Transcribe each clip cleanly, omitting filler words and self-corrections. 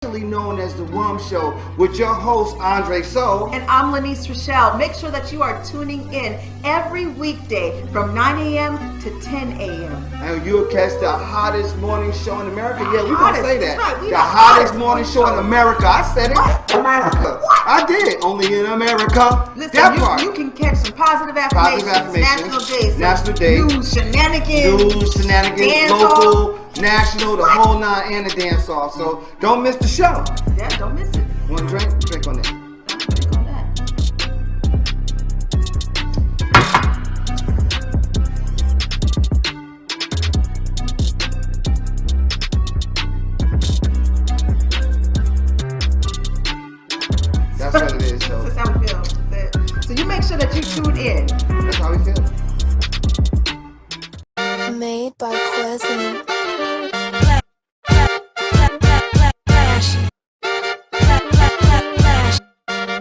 known as the WUMMS Show with your host Andre So. And I'm Lyneise Rachelle. Make sure that you are tuning in every weekday from 9 a.m. to 10 a.m. And you'll catch the hottest morning show in America. Yeah, we're going to say that. Right. The hottest morning show in America. I said it. America. I did. Only in America. Listen, you can catch some positive affirmations. National days. News, shenanigans. Dance local, national, the whole nine, and the dance off. So don't miss the show. Yeah, don't miss it. Want a drink? Drink on that. Drink on that. That's what it is. So that's how we feel. So you make sure that you tune in. That's how we feel. Made by Quezzy.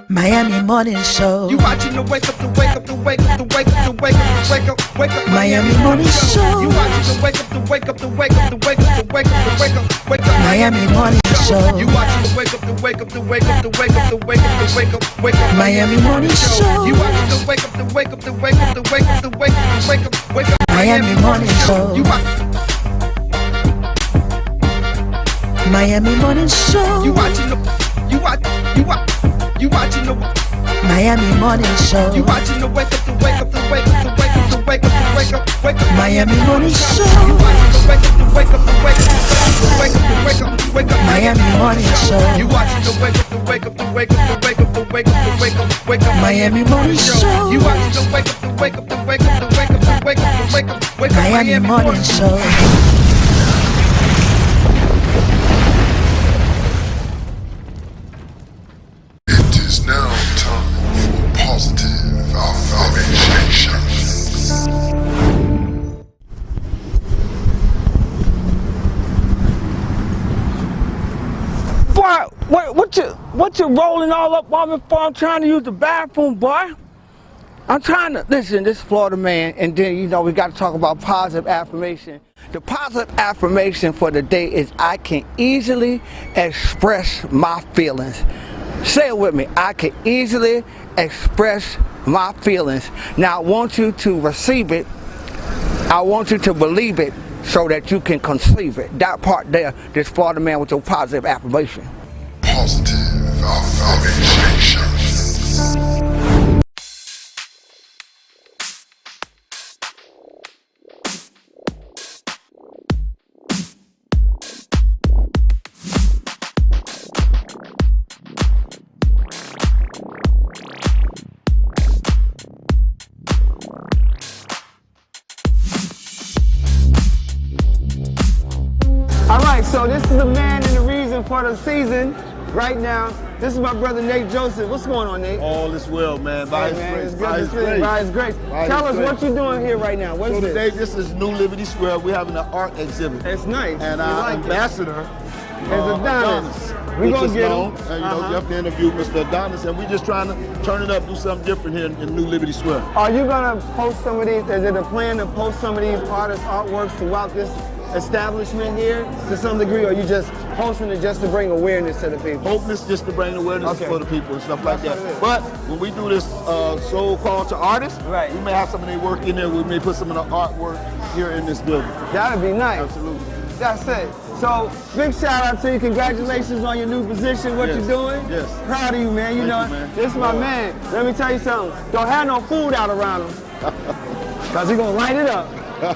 Miami Morning Show. You watching the wake up, the wake up, the wake up, the wake up, the wake up, the wake up, wake up. Miami Morning Show. You watching the wake up, the wake up, the wake up, the wake up, the wake up, the wake up, wake up. Miami Morning Show. You watching the wake up, the wake up, the wake up, the wake up, the wake up, the wake up, wake up. Miami Morning Show. You watching the wake up, the wake up, the wake up, the wake up, the wake up, the wake up, wake up. Miami Morning Show. You Miami Morning Show. You watching the Miami Morning Show. You watching the wake up, the wake up, the wake up, the wake up, the wake up, the wake up, wake up. Miami Morning Show. You watching the wake up, the wake up, the wake up, the wake up, the wake up, the wake up. Miami Morning Show. You watching the wake up, the wake up, the wake up, the wake up, the wake up, the wake up, wake up. Miami Morning Show. You watching the wake up, the wake up, the wake up, the wake up, the wake up, the wake up, wake up. Miami Morning Show. Now time for positive affirmations. Boy, what you rolling all up on me for? I'm trying to use the bathroom, boy. I'm trying to, listen, this is Florida man, and then, you know, we got to talk about positive affirmation. The positive affirmation for the day is I can easily express my feelings. Say it with me. I can easily express my feelings. Now I want you to receive it. I want you to believe it so that you can conceive it. That part there, this Florida man with your positive affirmation. Positive affirmations. Alright, so this is the man and the reason for the season right now. This is my brother Nate Joseph. What's going on, Nate? All is well, man. By His grace. It's good to see you. By His grace. Tell us what you're doing here right now. What is so this? Today, this is New Liberty Square. We're having an art exhibit. It's nice. And our ambassador is Adonis. We're going to get him. And, you know, you have to interview Mr. Adonis, and we're just trying to turn it up, do something different here in New Liberty Square. Are you going to post some of these? Is it a plan to post some of these artists' artworks throughout this establishment here to some degree, or are you just posting it just to bring awareness to the people? Hoping it's just to bring awareness for the people and stuff like that. But when we do this show called to artists, we may have some of their work in there. We may put some of the artwork here in this building. That'd be nice. Absolutely. That's it. So, big shout out to you. Congratulations on your new position, what you're doing. Yes. Proud of you, man. You know, this is my man. Let me tell you something. Don't have no food out around him. Because he's going to light it up.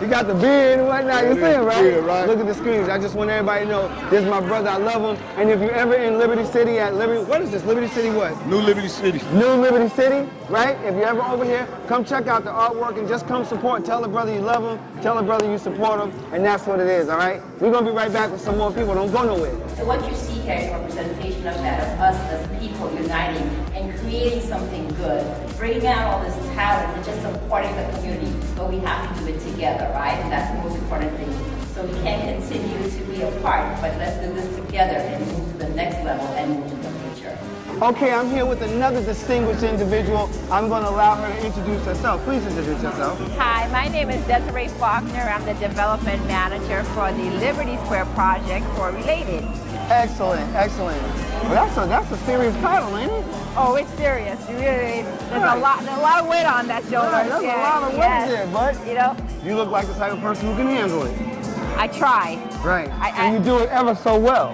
You got the beard and whatnot, you see him, right? Yeah, right? Look at the screens. I just want everybody to know this is my brother, I love him. And if you're ever in Liberty City at Liberty, what is this, Liberty City what? New Liberty City. New Liberty City, right? If you're ever over here, come check out the artwork and just come support. Tell the brother you love him, tell the brother you support him, and that's what it is, all right? We're gonna be right back with some more people, don't go nowhere. So what you see here is a representation of that, of us as people uniting and creating something good, bringing out all this talent and just supporting the community, but we have to do it together, right? And that's the most important thing. So we can't continue to be apart, but let's do this together and move to the next level and move to the future. Okay, I'm here with another distinguished individual. I'm going to allow her to introduce herself. Please introduce yourself. Hi, my name is Desiree Faulkner. I'm the development manager for the Liberty Square project for Related. Excellent, excellent. Well, that's a serious title, ain't it? Oh, it's serious. You really, there's a lot of weight on that shoulder. Right, there's a lot of weight there, but you know, you look like the type of person who can handle it. I try. Right, and you do it ever so well.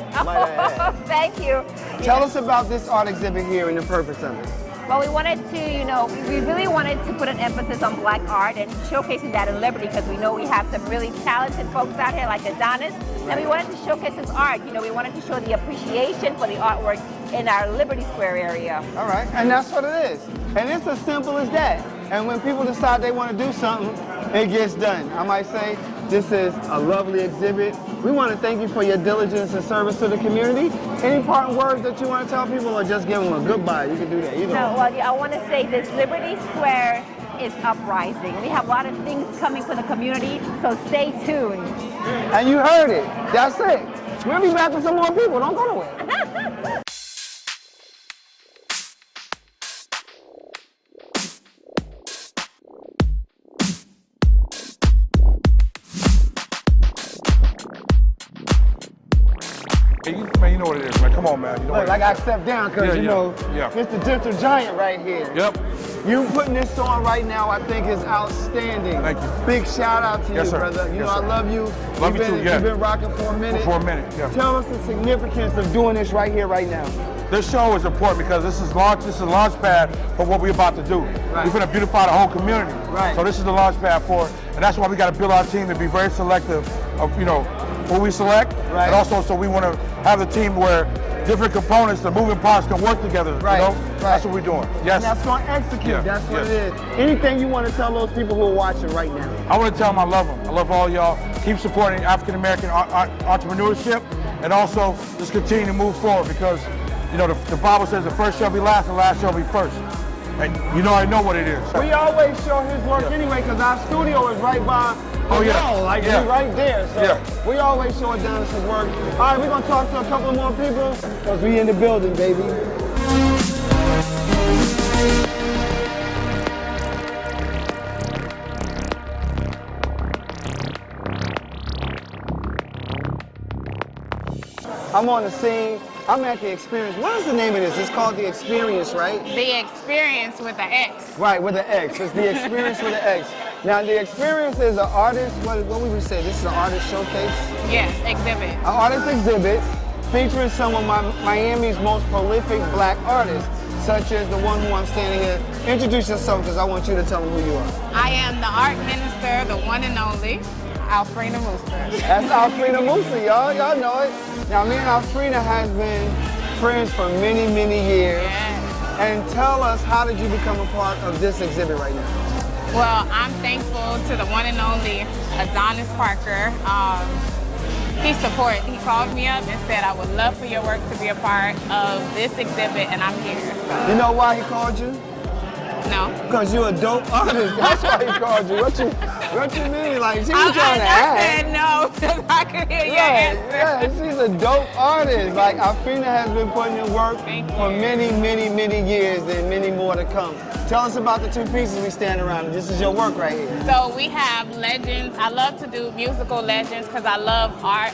Thank you. Tell us about this art exhibit here and the purpose of it. Well, we wanted to, we really wanted to put an emphasis on Black art and showcasing that in Liberty because we know we have some really talented folks out here like Adonis, and we wanted to showcase his art. We wanted to show the appreciation for the artwork in our Liberty Square area. All right, and that's what it is. And it's as simple as that. And when people decide they want to do something, it gets done. I might say, this is a lovely exhibit. We want to thank you for your diligence and service to the community. Any parting words that you want to tell people or just give them a goodbye? You can do that. I want to say this Liberty Square is uprising. We have a lot of things coming for the community, so stay tuned. And you heard it. That's it. We'll be back with some more people. Don't go nowhere. Man, you know what it is, man. Come on, man. You know Look, I got to step down because, it's the gentle giant right here. Yep. You putting this on right now, I think, is outstanding. Thank you. Big shout out to you, sir. brother. Yes, I sir. love you. Love you too, yeah. You've been rocking for a minute. For a minute, yeah. Tell us the significance of doing this right here, right now. This show is important because this is a launch pad for what we're about to do. Right. We're going to beautify the whole community. Right. So this is the launch pad for it. And that's why we got to build our team to be very selective of, who we select. Right. And also, so we want to have a team where different components, the moving parts can work together. Right. Right. That's what we're doing. Yes. And that's going to execute. Yeah. That's what it is. Anything you want to tell those people who are watching right now? I want to tell them I love them. I love all y'all. Keep supporting African-American entrepreneurship and also just continue to move forward because the Bible says the first shall be last and last shall be first. And I know what it is. We always show his work anyway because our studio is right by the wall, he's right there. So we always show Adonis' work. All right, we're going to talk to a couple more people because we in the building, baby. I'm on the scene. I'm at the Experience. What is the name of this? It's called The Experience, right? The Experience with an X. Right, with an X. It's The Experience with an X. Now, The Experience is an artist, what would we say? This is an artist showcase? Yes, exhibit. An artist exhibit featuring some of Miami's most prolific Black artists, such as the one who I'm standing here. Introduce yourself because I want you to tell them who you are. I am the art minister, the one and only, Alfreda Mooster. That's Alfreda Mooster, y'all. Y'all know it. Now, me and Alfreda has been friends for many, many years. Yes. And tell us, how did you become a part of this exhibit right now? Well, I'm thankful to the one and only Adonis Parker. He called me up and said, I would love for your work to be a part of this exhibit, and I'm here. So. You know why he called you? No. Because you're a dope artist. That's why he called you. What you mean? Like, she was trying to ask. I said no, because I could hear your answer. Yeah, she's a dope artist. Like, Alfreda has been putting in work for many, many, many years and many more to come. Tell us about the two pieces we stand around. This is your work right here. So we have legends. I love to do musical legends because I love art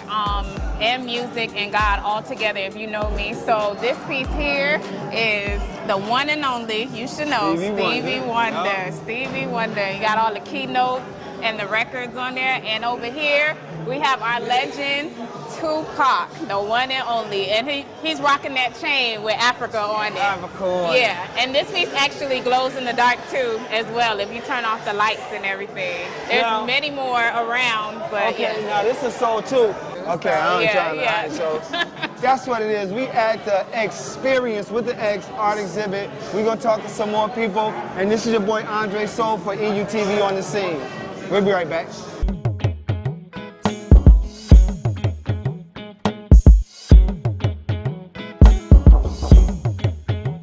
and music and God all together, if you know me. So this piece here is the one and only, you should know, Stevie Wonder. Oh. Stevie Wonder. You got all the keynotes and the records on there. And over here, we have our legend, Tupac, the one and only. And he's rocking that chain with Africa on it. Africa. Yeah, and this piece actually glows in the dark too, as well, if you turn off the lights and everything. There's many more around, but okay, now this is sold too. Okay, I'm trying to. Right, so that's what it is. We at the Experience with the X art exhibit. We're gonna talk to some more people, and this is your boy Andre Soul for EUTV on the scene. We'll be right back.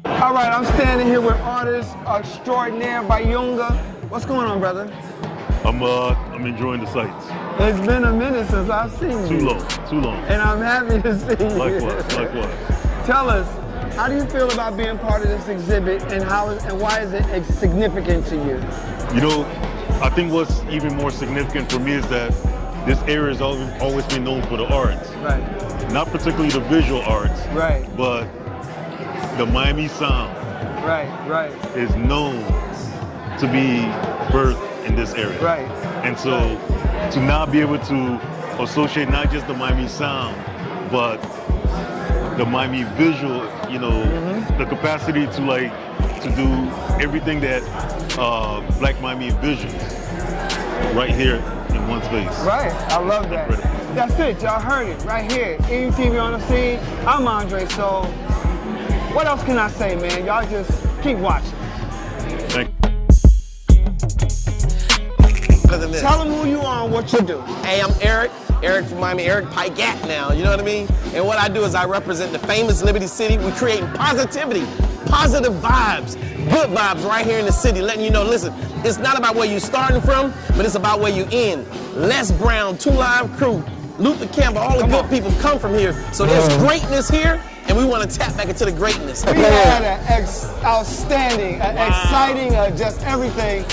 All right, I'm standing here with artist extraordinaire Bayunga. What's going on, brother? I'm enjoying the sights. It's been a minute since I've seen you. Too long. And I'm happy to see you. Likewise. Tell us, how do you feel about being part of this exhibit, and why is it significant to you? You know, I think what's even more significant for me is that this area has always been known for the arts. Right. Not particularly the visual arts. Right. But the Miami sound. Right. Is known to be birthed in this area. Right. And so to now be able to associate not just the Miami sound, but the Miami visual, the capacity to do everything that Black Miami envisions right here in one space. Right, I love that. That's it, y'all heard it right here. EUTV on the scene. I'm Andre, so what else can I say, man? Y'all just keep watching. Thank you. Tell them who you are and what you do. Hey, I'm Eric from Miami, Eric Pygat now, you know what I mean? And what I do is I represent the famous Liberty City. We create positivity, positive vibes, good vibes right here in the city, letting you know, listen, it's not about where you're starting from, but it's about where you end. Les Brown, 2 Live Crew, Luther Campbell, all the good people come from here. So there's greatness here, and we want to tap back into the greatness. We had an outstanding, exciting, just everything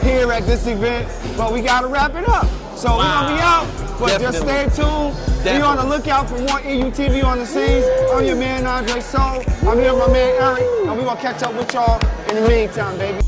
here at this event, but we got to wrap it up. So we're going to be out, but just stay tuned. Be on the lookout for more EUTV on the scenes. I'm your man, Andre Soul. I'm here with my man, Eric, and we're going to catch up with y'all in the meantime, baby.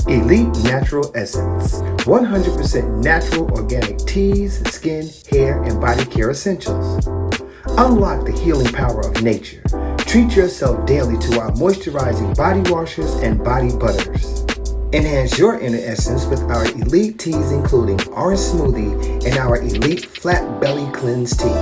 Elite Natural Essence, 100% natural organic teas, skin, hair, and body care essentials. Unlock the healing power of nature. Treat yourself daily to our moisturizing body washers and body butters. Enhance your inner essence with our elite teas including Orange Smoothie and our elite Flat Belly Cleanse Tea.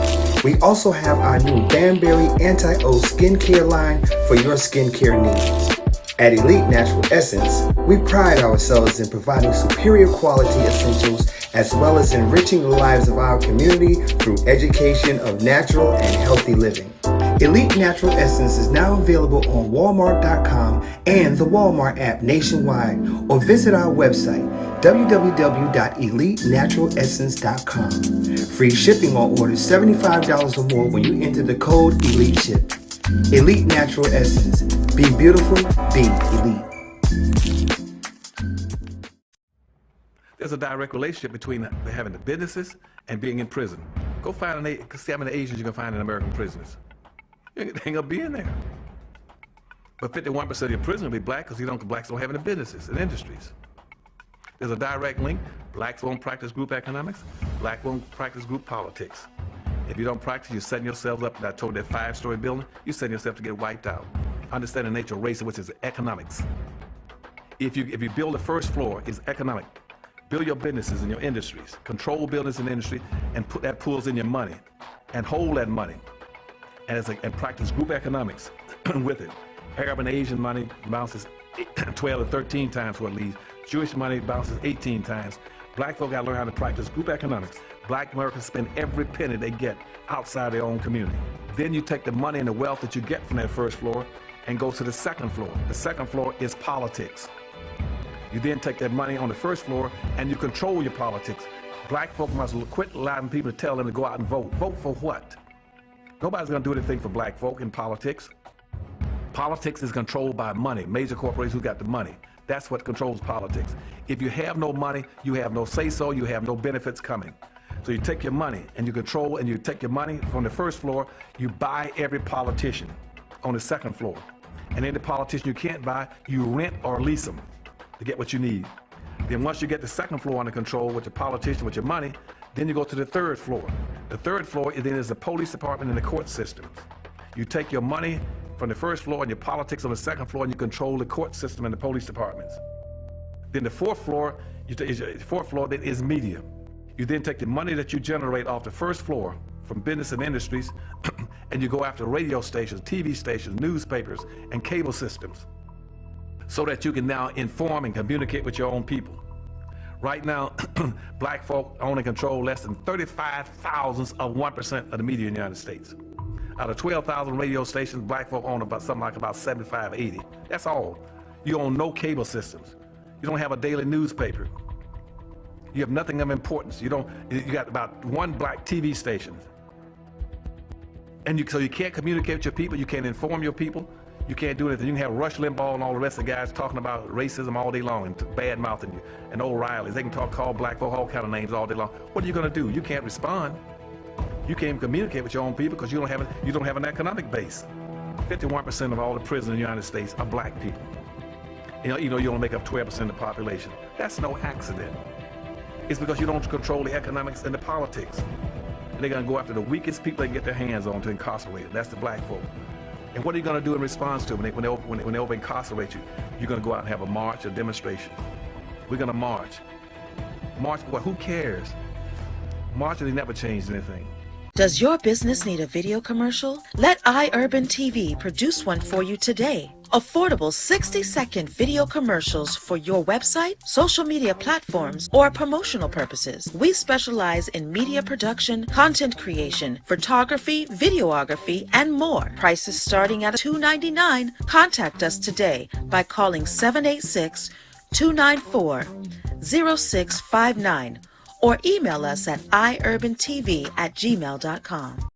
We also have our new Banberry Anti-O skincare line for your skincare needs. At Elite Natural Essence, we pride ourselves in providing superior quality essentials as well as enriching the lives of our community through education of natural and healthy living. Elite Natural Essence is now available on Walmart.com and the Walmart app nationwide, or visit our website www.elitenaturalessence.com. Free shipping on orders $75 or more when you enter the code ELITESHIP. Elite Natural Essence. Be beautiful, be elite. There's a direct relationship between having the businesses and being in prison. Go find see how many Asians you can find in American prisons. You ain't gonna be in there. But 51% of your prisoners will be black because blacks don't have any businesses and industries. There's a direct link. Blacks won't practice group economics. Blacks won't practice group politics. If you don't practice, you're setting yourself up. I told that 5-story building, you're setting yourself to get wiped out. Understand the nature of race, which is economics. If you build the first floor, it's economic. Build your businesses and your industries. Control business and industry, and that pulls in your money, and hold that money. And practice group economics with it. Arab and Asian money bounces 12 to 13 times what it leaves. Jewish money bounces 18 times. Black folk got to learn how to practice group economics. Black Americans spend every penny they get outside their own community. Then you take the money and the wealth that you get from that first floor and go to the second floor. The second floor is politics. You then take that money on the first floor and you control your politics. Black folk must quit allowing people to tell them to go out and vote. Vote for what? Nobody's gonna do anything for black folk in politics. Politics is controlled by money, major corporations who got the money. That's what controls politics. If you have no money, you have no say-so, you have no benefits coming. So you take your money and you control, and you take your money from the first floor, you buy every politician on the second floor. And any politician you can't buy, you rent or lease them to get what you need. Then once you get the second floor under control with the politician, with your money, then you go to the third floor. The third floor then is the police department and the court systems. You take your money from the first floor and your politics on the second floor, and you control the court system and the police departments. Then the fourth floor, then is media. You then take the money that you generate off the first floor from business and industries, and you go after radio stations, TV stations, newspapers, and cable systems, so that you can now inform and communicate with your own people. Right now, black folk own and control less than 35 thousandths of 1% of the media in the United States. Out of 12,000 radio stations, black folk own about something like about 75, 80. That's all. You own no cable systems. You don't have a daily newspaper. You have nothing of importance. You got about one black TV station. And so you can't communicate with your people, you can't inform your people, you can't do anything. You can have Rush Limbaugh and all the rest of the guys talking about racism all day long and bad-mouthing you, and O'Reilly's. They can call black folk all kind of names all day long. What are you gonna do? You can't respond. You can't even communicate with your own people because you don't have an economic base. 51% of all the prisoners in the United States are black people. You only make up 12% of the population. That's no accident. It's because you don't control the economics and the politics. And they're gonna go after the weakest people they can get their hands on to incarcerate them. That's the black folk. And what are you gonna do in response to them when they over incarcerate you? You're gonna go out and have a march, a demonstration. We're gonna march. March for what? Who cares? Marching, they never changed anything. Does your business need a video commercial? Let iUrban TV produce one for you today. Affordable 60-second video commercials for your website, social media platforms, or promotional purposes. We specialize in media production, content creation, photography, videography, and more. Prices starting at $2.99. Contact us today by calling 786-294-0659 or email us at iurbantv@gmail.com.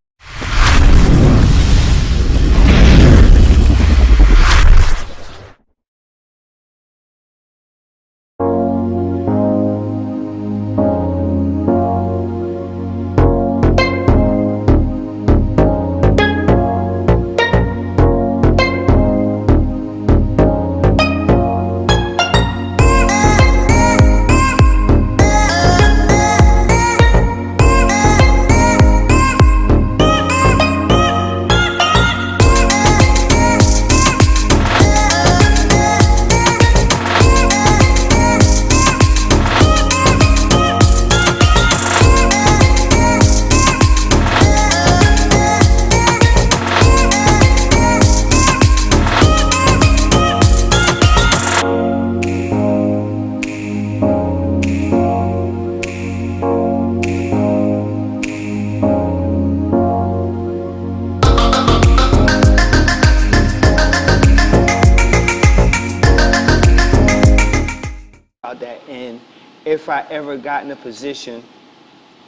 That, and if I ever got in a position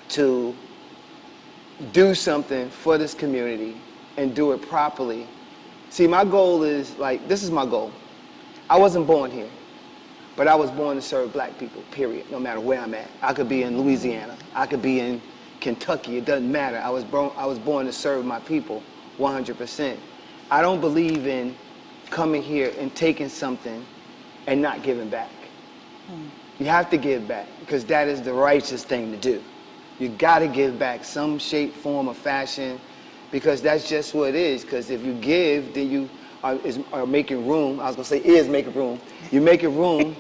to do something for this community and do it properly. See, my goal is, like, this is my goal. I wasn't born here, but I was born to serve black people, period, no matter where I'm at. I could be in Louisiana, I could be in Kentucky, it doesn't matter. I was born to serve my people 100%. I don't believe in coming here and taking something and not giving back. You have to give back because that is the righteous thing to do. You got to give back some shape, form, or fashion because that's just what it is. Because if you give, then you are making room. I was going to say is making room. You're making room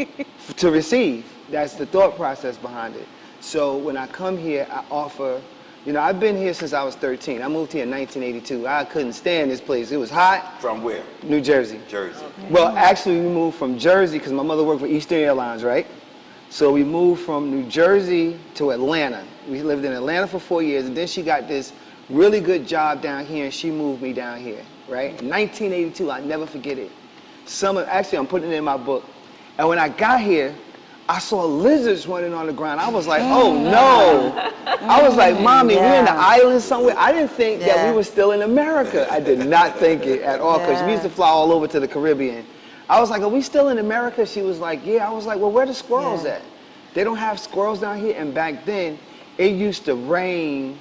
to receive. That's the thought process behind it. So when I come here, I offer, I've been here since I was 13. I moved here in 1982. I couldn't stand this place. It was hot. From where? New Jersey. Jersey. Well, actually, we moved from Jersey because my mother worked for Eastern Airlines, right? So we moved from New Jersey to Atlanta. We lived in Atlanta for 4 years, and then she got this really good job down here, and she moved me down here, right? In 1982, I'll never forget it. Actually, I'm putting it in my book. And when I got here, I saw lizards running on the ground. I was like, oh no. I was like, Mommy, we're in the island somewhere. I didn't think that we were still in America. I did not think it at all, because we used to fly all over to the Caribbean. I was like, are we still in America? She was like, yeah. I was like, well, where are the squirrels at? They don't have squirrels down here. And back then, it used to rain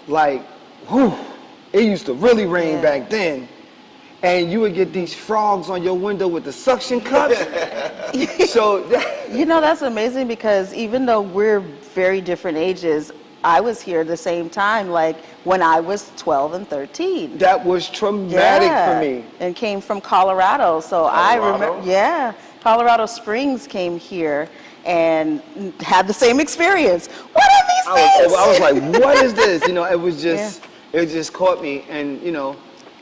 like, whew, it used to really rain back then. And you would get these frogs on your window with the suction cups. So, you know, that's amazing, because even though we're very different ages, I was here the same time, like when I was 12 and 13. That was traumatic for me. And came from Colorado. So I remember, Colorado Springs came here and had the same experience. What are these things? I was like, what is this? You know, it was just, it just caught me. And, you know,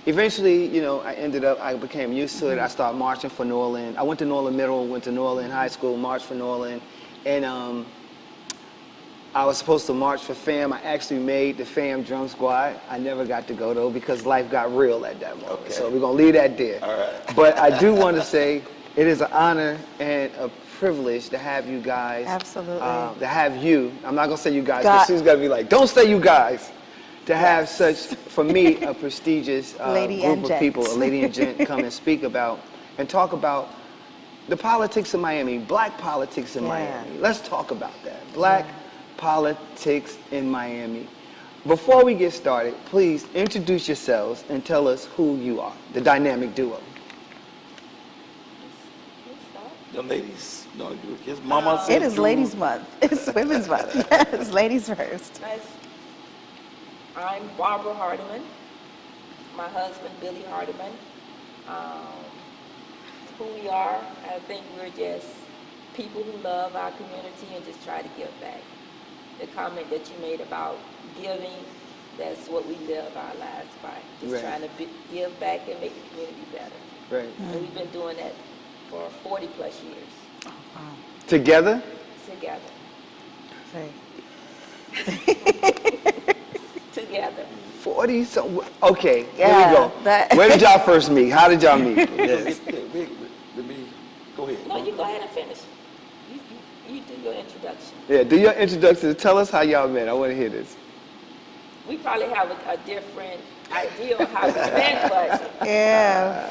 eventually, you know, I became used to it. I started marching for Norland. I went to Norland Middle, went to Norland High School, marched for Norland. And I was supposed to march for FAM. I actually made the FAM drum squad. I never got to go though, because life got real at that moment. Okay. So we're gonna leave that there. All right. But I do want to say it is an honor and a privilege to have you guys. Absolutely. To have you. I'm not gonna say you guys, because she's gonna be like, don't say you guys. To have such, for me, a prestigious group of people, a lady and gent, come and speak about and talk about the politics of Miami, black politics in Miami. Let's talk about that. Black politics in Miami. Before we get started, please introduce yourselves and tell us who you are, the dynamic duo. The ladies, no, it's Mama. It is Ladies Month. It's Women's Month. Yes, ladies first. I'm Barbara Hardiman. My husband, Billy Hardiman. Who we are, I think we're just people who love our community and just try to give back. The comment that you made about giving, that's what we live our lives by. Just trying to give back and make the community better. Right. And we've been doing that for 40 plus years. Oh, wow. Together? Together. Right. Together. 40 so okay, here we go. Where did y'all first meet? How did y'all meet? Yes. Go ahead. No, you go ahead and finish. You do your introduction. Yeah, do your introduction. Tell us how y'all met. I want to hear this. We probably have a different idea of how we met, but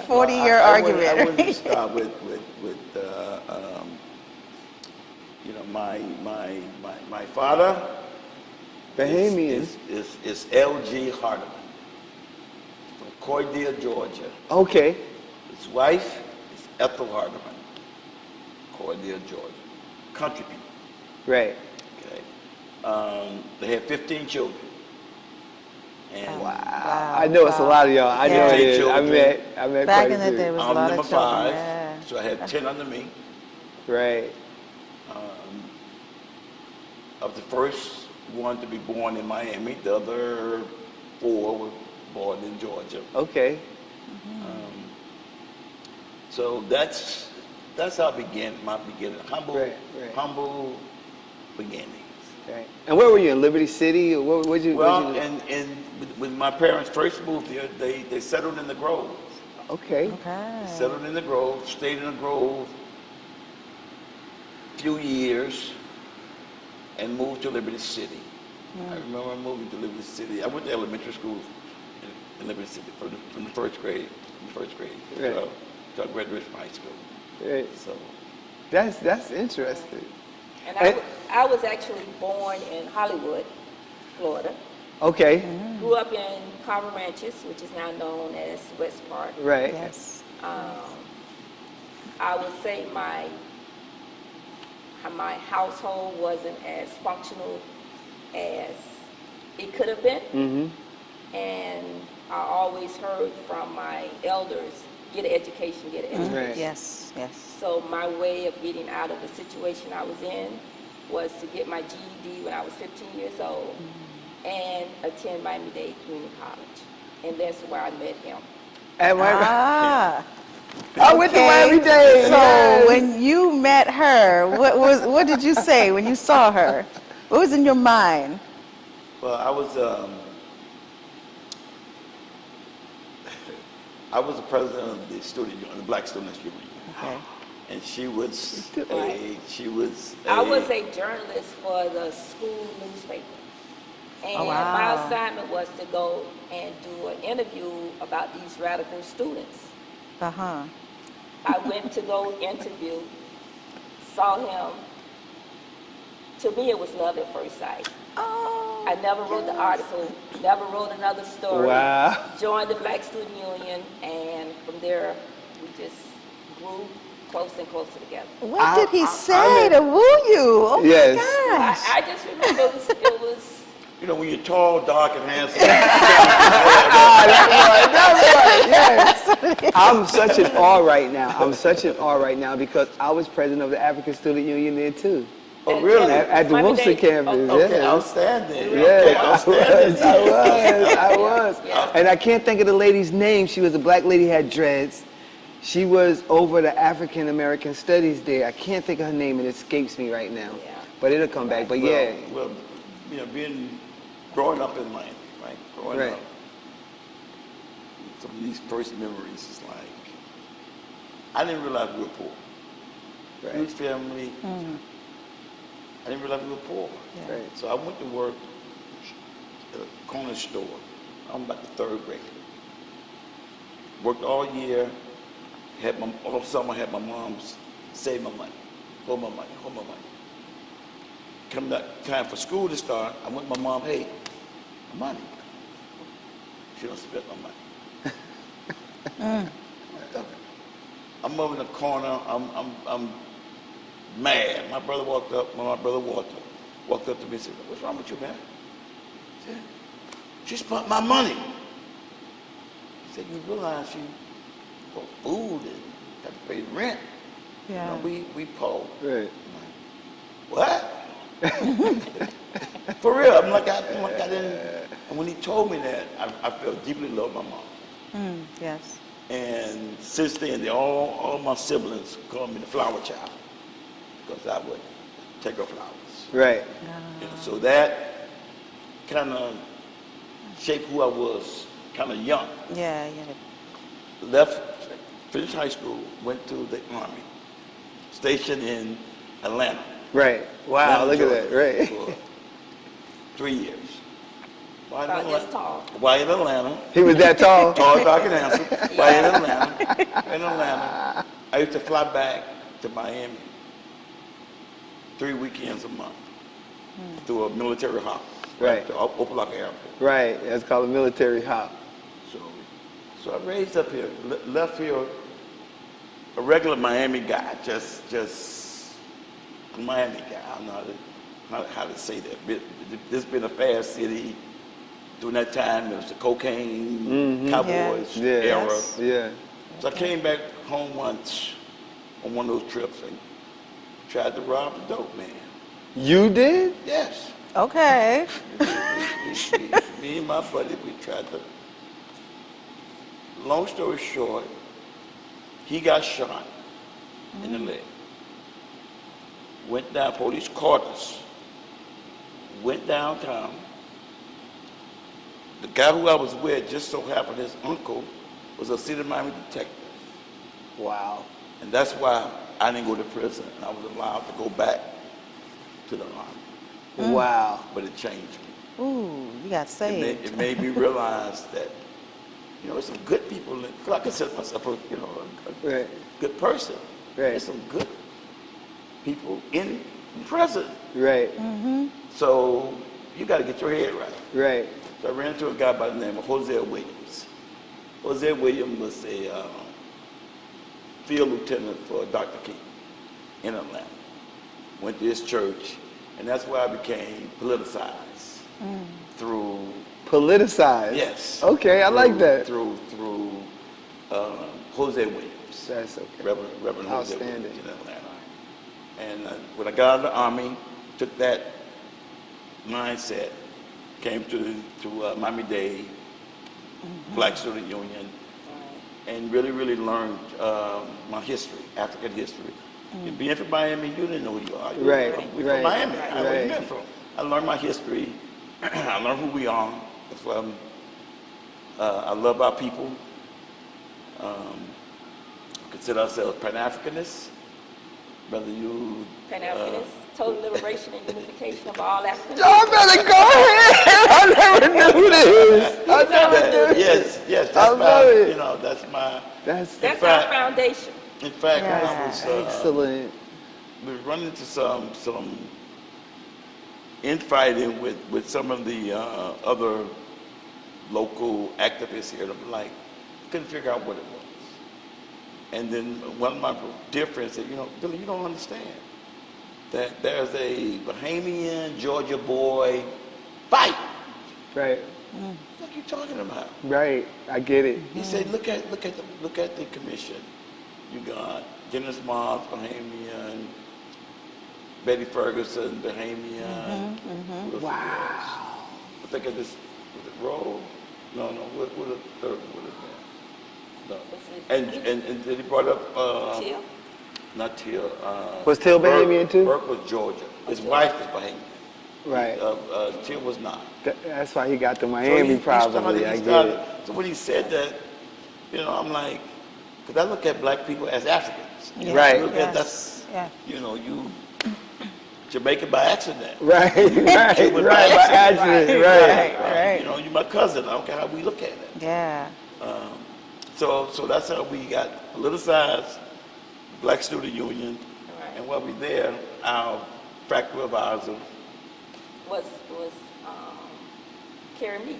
40-year argument. I want to start with you know, my father. Bahamian is L.G. Hardiman from Cordia, Georgia. Okay. His wife is Ethel Hardiman, Cordia, Georgia. Country people. Right. Okay. They had 15 children. And wow. I know it's a lot of y'all. I know it is. I met back quite in the day, was a I'm lot number of children. 5, so I had 10 under me. Right. Of the first one to be born in Miami, the other 4 were born in Georgia. Okay. So that's how I began my beginning. Humble beginnings. Right. And where were you, in Liberty City, or where'd you? When my parents first moved here, they settled in the Grove. Okay. They settled in the Grove, stayed in the Grove a few years, and moved to Liberty City. I remember moving to Liberty City. I went to elementary school in Liberty City from the first grade. Right. So I graduated from high school. Right. So that's interesting. And I was actually born in Hollywood, Florida. Okay. Grew up in Carver Ranches, which is now known as West Park. Right. Yes. I would say my household wasn't as functional as it could have been. And I always heard from my elders, get an education, get an education. Right. Yes, yes. So my way of getting out of the situation I was in was to get my GED when I was 15 years old and attend Miami-Dade Community College. And that's where I met him. I went to Miami Dade. So yes. when you met her, what did you say when you saw her? What was in your mind? Well, I was the president of the student union, the Black Students Union. Okay. And she was I was a journalist for the school newspaper. And my assignment was to go and do an interview about these radical students. Uh-huh. I went to go interview, saw him. To me, it was love at first sight. Oh, I never wrote the article, never wrote another story. Wow. Joined the Black Student Union, and from there, we just grew close and closer together. What did he say to woo you? Oh Yes. my gosh. I just remember it was You know, when you're tall, dark, and handsome. That's right. Yes. I'm such in awe right now. I'm such in awe right now because I was president of the African Student Union there too. Oh, really? At the WUMMS campus. Okay, yes. outstanding. Yes, Okay, I was. And I can't think of the lady's name. She was a black lady, had dreads. She was over the African American studies there. I can't think of her name. It escapes me right now. Yeah. But it'll come back. But Well, you know, growing up in Miami, right? Growing Right. up, some of these first memories is like, I didn't realize we were poor. Right. Huge family. I didn't realize we were poor. Yeah. Right. So I went to work at a corner store. I'm about the third grade. Worked all year. All summer, had my mom's save my money, hold my money. Come that time for school to start, I went to my mom, hey, my money. She don't spend my money. I'm over in the corner, I'm mad. My brother walked up to me and said, what's wrong with you, man? I said, she spent my money. He said, you realize you for food and got to pay rent. Yeah. You know, we poor. Right. What? For real, I'm like I didn't. And when he told me that, I felt deeply loved my mom. Yes. And since then, all my siblings called me the flower child because I would take her flowers. Right. You know, so that kind of shaped who I was, kind of young. Yeah. Finished high school, went to the Army, stationed in Atlanta. Right. Wow, look at that. Right. For 3 years. Why in about this tall. Why in Atlanta? He was that tall? Tall, dark, and handsome. Why in Atlanta? I used to fly back to Miami 3 weekends a month through a military hop. Right. To Opelika Airport. Right. That's called a military hop. So I raised up here, left here a regular Miami guy, just a Miami guy. I don't know how to say that. This been a fast city. During that time, it was the cocaine, cowboys era. Yeah. So I came back home once on one of those trips and tried to rob the dope man. You did? Yes. Okay. Me and my buddy, we tried to. Long story short, he got shot in the leg. Went down, police caught us. Went downtown. The guy who I was with just so happened his uncle was a city of Miami detective. Wow. And that's why I didn't go to prison. I was allowed to go back to the Army. Wow. But it changed me. Ooh, you got saved. It made me realize that, you know, there's some good people. Because I consider myself a good person. Right. There's some good people in prison. Right. So you got to get your head right. Right. So I ran into a guy by the name of Jose Williams. Jose Williams was a field lieutenant for Dr. King in Atlanta. Went to his church, and that's where I became politicized through. Politicized? Yes. Okay, I like that. Through Jose Williams. That's okay. Reverend Jose Outstanding. Williams in Atlanta. And when I got out of the Army, took that mindset, came to Miami-Dade, Black Student Union, and really, really learned my history, African history. Being from Miami, you didn't know who you are. We're from Miami. I know where you from. I learned my history. I learned who we are. That's why I love our people. Consider ourselves Pan-Africanists. Whether you Pan-Africanists, total liberation and unification of all Africans. Y'all better go ahead. I never knew this. I never knew this. Yes, that's I love it. you know, that's my. That's our foundation. In fact, when I was excellent. We were running into some infighting with some of the other local activists here. I'm like, couldn't figure out what it was. And then one of my dear friends said, you know, Billy, you don't understand that there's a Bahamian Georgia boy fight. Right. What are you talking about? Right. I get it. He said, look at the commission. You got Dennis Moss, Bahamian, Betty Ferguson, Bahamian. Wow. I think of this, was it Roll? No, what the third one was that? No. And then he brought up Teal? Not Teal. Was Teal Bahamian too? Burke was Georgia. His wife was Bahamian. Right. Teal was not. That's why he got the Miami probably. I get it. So when he said that, you know, I'm like, because I look at black people as Africans. You know, Right. I look at that's, you know, you Jamaican by accident. Right. Cuban By accident. Right. You know, you're my cousin. I don't care how we look at it. Yeah. So that's how we got politicized, Black Student Union, and while we're there, our faculty advisor was Carrie Meek.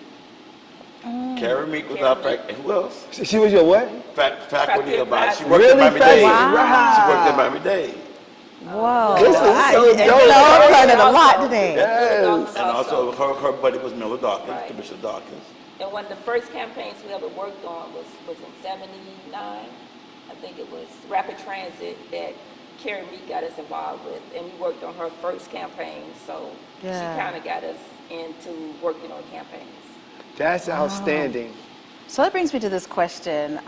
Carrie Meek was our faculty. Who else? She was your what? Faculty advisor. She worked Really? at Miami Dade. Wow. She worked at Miami Dade. Whoa. This is so dope. I'm learning a lot today. Yes. And also her buddy was Miller Dawkins, Commissioner Dawkins. And one of the first campaigns we ever worked on was in '79. I think it was Rapid Transit that Carrie Meek got us involved with, and we worked on her first campaign. So she kind of got us into working on campaigns. That's outstanding. So that brings me to this question.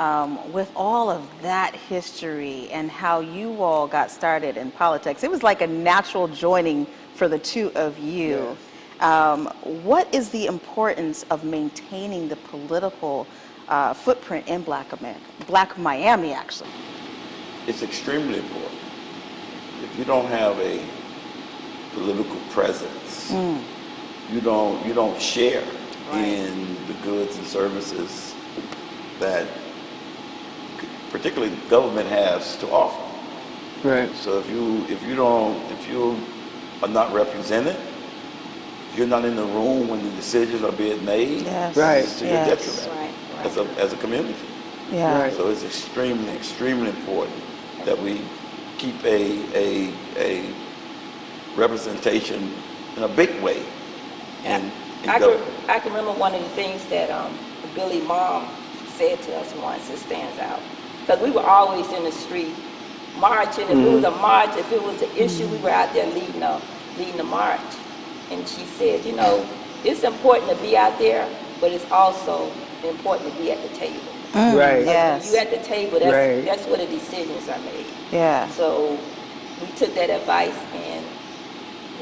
With all of that history and how you all got started in politics, it was like a natural joining for the two of you. What is the importance of maintaining the political footprint in Black America, Black Miami, actually? It's extremely important. If you don't have a political presence, you don't share in the goods and services that particularly the government has to offer. Right. So if you are not represented, if you're not in the room when the decisions are being made, it's to your detriment as a community. Yeah. Right. So it's extremely, extremely important that we keep a representation in a big way in government. I can remember one of the things that Billy Mom said to us once. It stands out because we were always in the street marching. If it was a march, if it was an issue, we were out there leading the march. And she said, you know, it's important to be out there, but it's also important to be at the table. Right. Yes. When you at the table, that's where the decisions are made. Yeah. So we took that advice and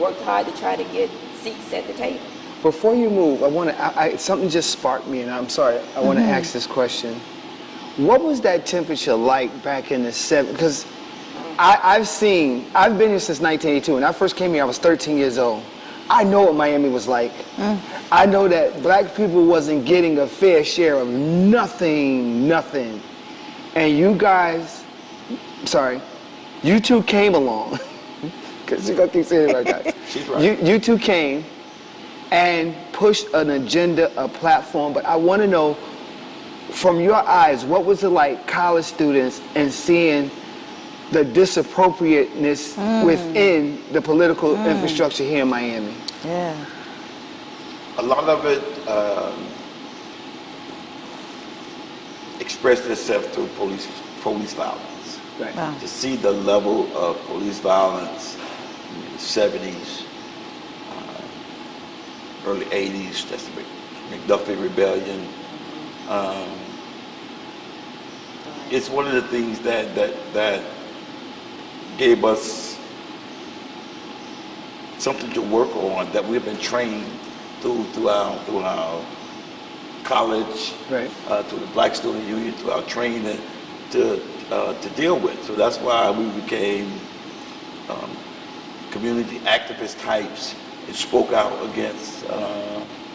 worked hard to try to get seats at the table. Before you move, I want to. Something just sparked me, and I'm sorry. I want to ask this question. What was that temperature like back in the 70s? Because I've been here since 1982. When I first came here, I was 13 years old. I know what Miami was like. I know that black people wasn't getting a fair share of nothing. And you guys, you two came along. Because you're going to keep saying it like that. She's right. You two came and pushed an agenda, a platform. But I want to know, from your eyes, what was it like, college students, and seeing the disappropriateness within the political infrastructure here in Miami? Yeah. A lot of it expressed itself through police violence. Right. Wow. To see the level of police violence in the 70s, early 80s, that's the McDuffie Rebellion. it's one of the things that gave us something to work on, that we've been trained through our college, right. Through the Black Student Union, through our training to deal with. So that's why we became community activist types and spoke out against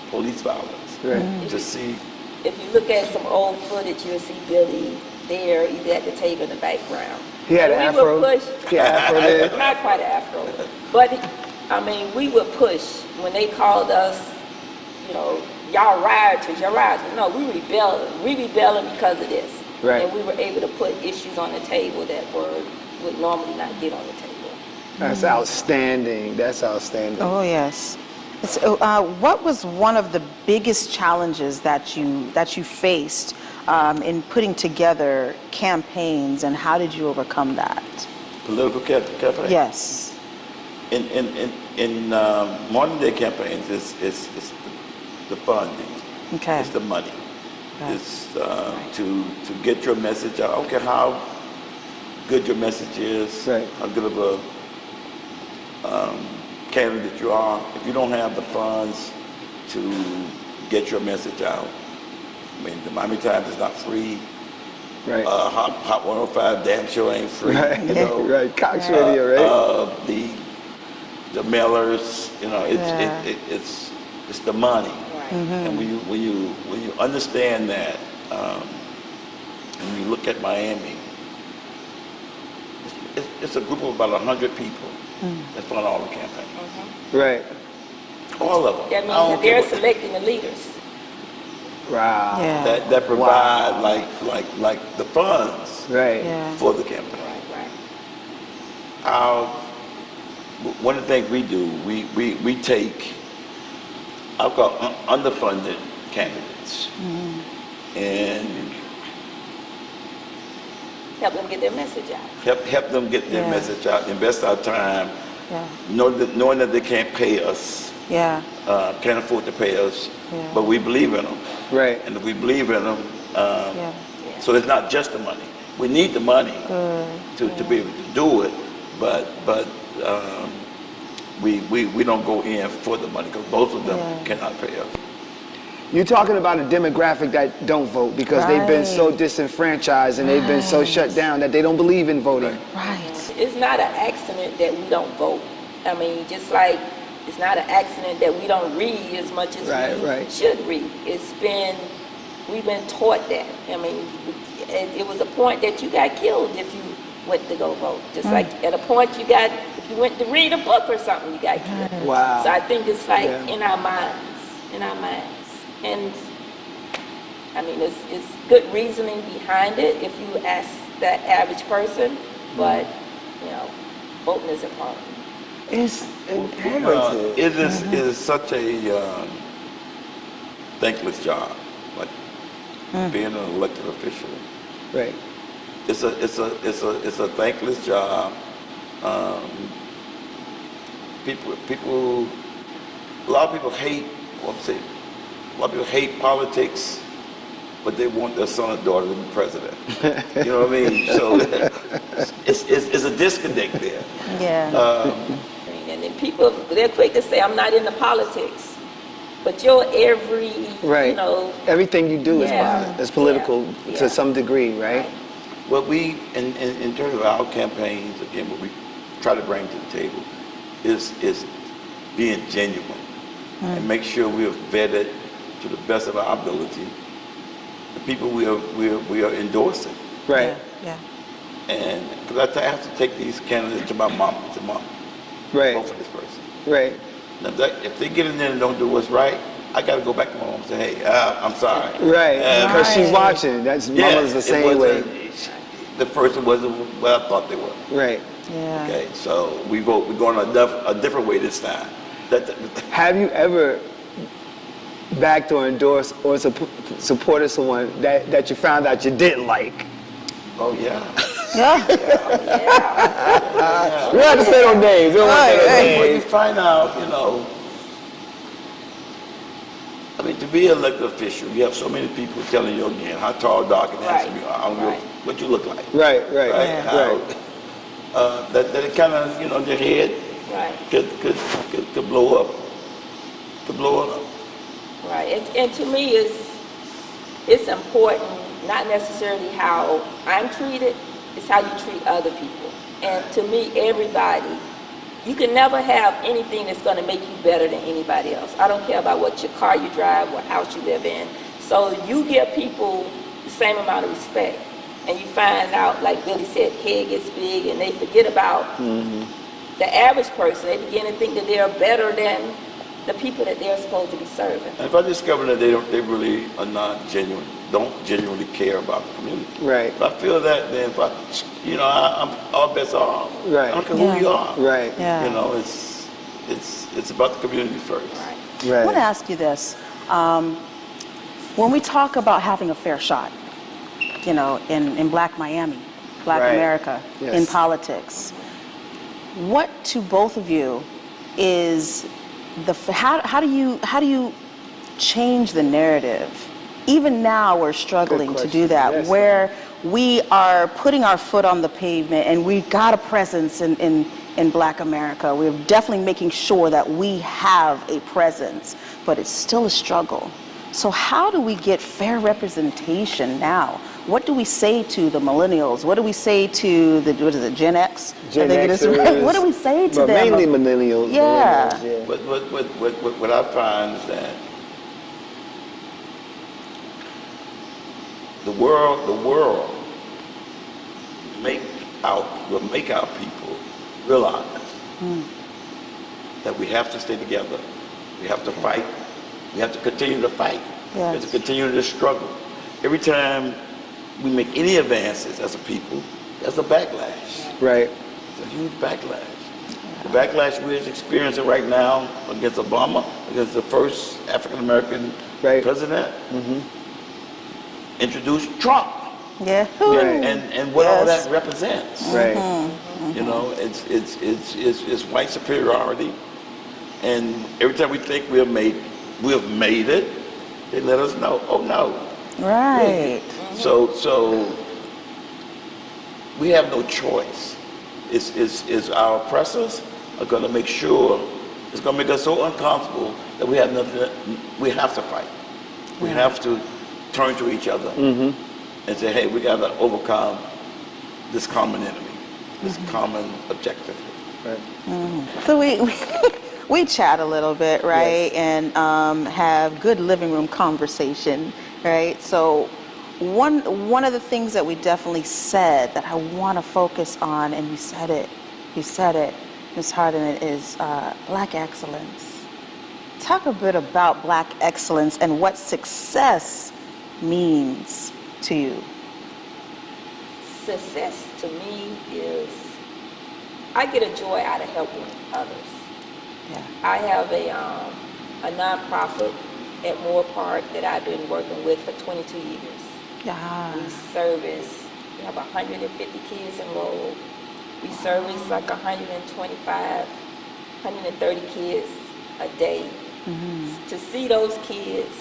police violence. Right. To see. If you look at some old footage, you'll see Billy there, either at the table in the background. He had an afro. He had afro there. Not quite an afro, but I mean, we would push when they called us, you know, y'all rioters. No, we rebelling because of this. Right. And we were able to put issues on the table that would normally not get on the table. That's outstanding. That's outstanding. Oh yes. What was one of the biggest challenges that you faced in putting together campaigns, and how did you overcome that? Political campaigns? Yes. In modern day campaigns, it's the funding. Okay. It's the money. Right. It's to get your message out. I don't care how good your message is, right. How good of a candidate you are. If you don't have the funds to get your message out, I mean, the Miami Times is not free. Right. Hot 105 damn sure ain't free. Right. You know. Right. Cox Radio, right? The mailers, you know, it's the money. Mm-hmm. And when you understand that, and you look at Miami, it's a group of about 100 people that fund all the campaigns. Right. All of them. That means that they're selecting the leaders. Wow. Yeah. That provide like the funds right. for the campaign. One of the things we do, we take, I'll call underfunded candidates and help them get their message out. Help them get their message out, invest our time, knowing that they can't pay us, can't afford to pay us, but we believe in them. Right. And if we believe in them, so it's not just the money. We need the money to be able to do it, but we don't go in for the money because most of them cannot pay us. You're talking about a demographic that don't vote because they've been so disenfranchised and they've been so shut down that they don't believe in voting. Right. It's not an accident that we don't vote. I mean, just like it's not an accident that we don't read as much as we should read. We've been taught that. I mean, it was a point that you got killed if you went to go vote. Just like at a point if you went to read a book or something, you got killed. Wow. So I think it's like in our minds. And I mean, it's good reasoning behind it if you ask that average person, but you know, voting is important. It's imperative. It is such a thankless job, like being an elected official. Right. It's a thankless job. A lot of people hate. A lot of people hate politics, but they want their son or daughter to be president. You know what I mean? So it's a disconnect there. Yeah. And then people, they're quick to say, I'm not into politics. But your you know. Everything you do is political to some degree, right? What we, in terms of our campaigns, again, what we try to bring to the table is being genuine and make sure we are vetted to the best of our ability the people we are endorsing. Right. Yeah. And because I have to take these candidates to my mom. Right. Vote for this person. Right. Now, if they get in there and don't do what's right, I got to go back to my mom and say, hey, I'm sorry. Right. Because she's watching. Mama's the same way. The person wasn't what I thought they were. Right. Yeah. Okay. So we're going a different way this time. Have you ever backed or endorsed or supported someone that you found out you didn't like? Oh yeah. Yeah. We don't have to say no names. We don't want to say no names. When you find out, you know, I mean, to be an elected official, you have so many people telling you again how tall, dark, and handsome you are. I don't give what you look like. Right. How, that it kind of, you know, your head could blow up. Could blow it up. Right. And to me, it's important, not necessarily how I'm treated, it's how you treat other people. And to me, everybody, you can never have anything that's going to make you better than anybody else. I don't care about what your car you drive, what house you live in. So you give people the same amount of respect. And you find out, like Billy said, head gets big and they forget about the average person. They begin to think that they are better than the people that they're supposed to be serving. And if I discover that they really are not genuine, don't genuinely care about the community. Right. If I feel that, then I'm all bets are off. Right. I don't care who you are. Right. Yeah. You know, it's about the community first. Right. I want to ask you this. When we talk about having a fair shot, you know, in Black Miami, Black America, in politics, what to both of you is how do you change the narrative? Even now we're struggling to do that, where we are putting our foot on the pavement and we got a presence in Black America. We're definitely making sure that we have a presence, but it's still a struggle. So how do we get fair representation now? What do we say to the millennials? What do we say to the, what is it, Gen X? Gen Xers. What do we say to them? Mainly millennials. Yeah. What I find is that the world will make our people realize that we have to stay together. We have to fight. We have to continue to fight. We have to continue to struggle. Every time we make any advances as a people, there's a backlash. Right. It's a huge backlash. The backlash we're experiencing right now against Obama, against the first African-American president, introduced Trump. Yeah. And what all that represents. Right. You know, it's white superiority. And every time we think we have made it, they let us know, oh no. Right. So we have no choice. It's our oppressors are going to make sure, it's going to make us so uncomfortable that we have nothing, we have to fight. We have to turn to each other and say, hey, we got to overcome this common enemy, this common objective. Right. So we chat a little bit, right? And have good living room conversation, right? So one of the things that we definitely said that I want to focus on, and you said it, Ms. Harden, is Black excellence. Talk a bit about Black excellence and what success means to you. Success to me is, I get a joy out of helping others. Yeah. I have a nonprofit at Moore Park that I've been working with for 22 years. Yeah. We have 150 kids enrolled. We service like 125, 130 kids a day. To see those kids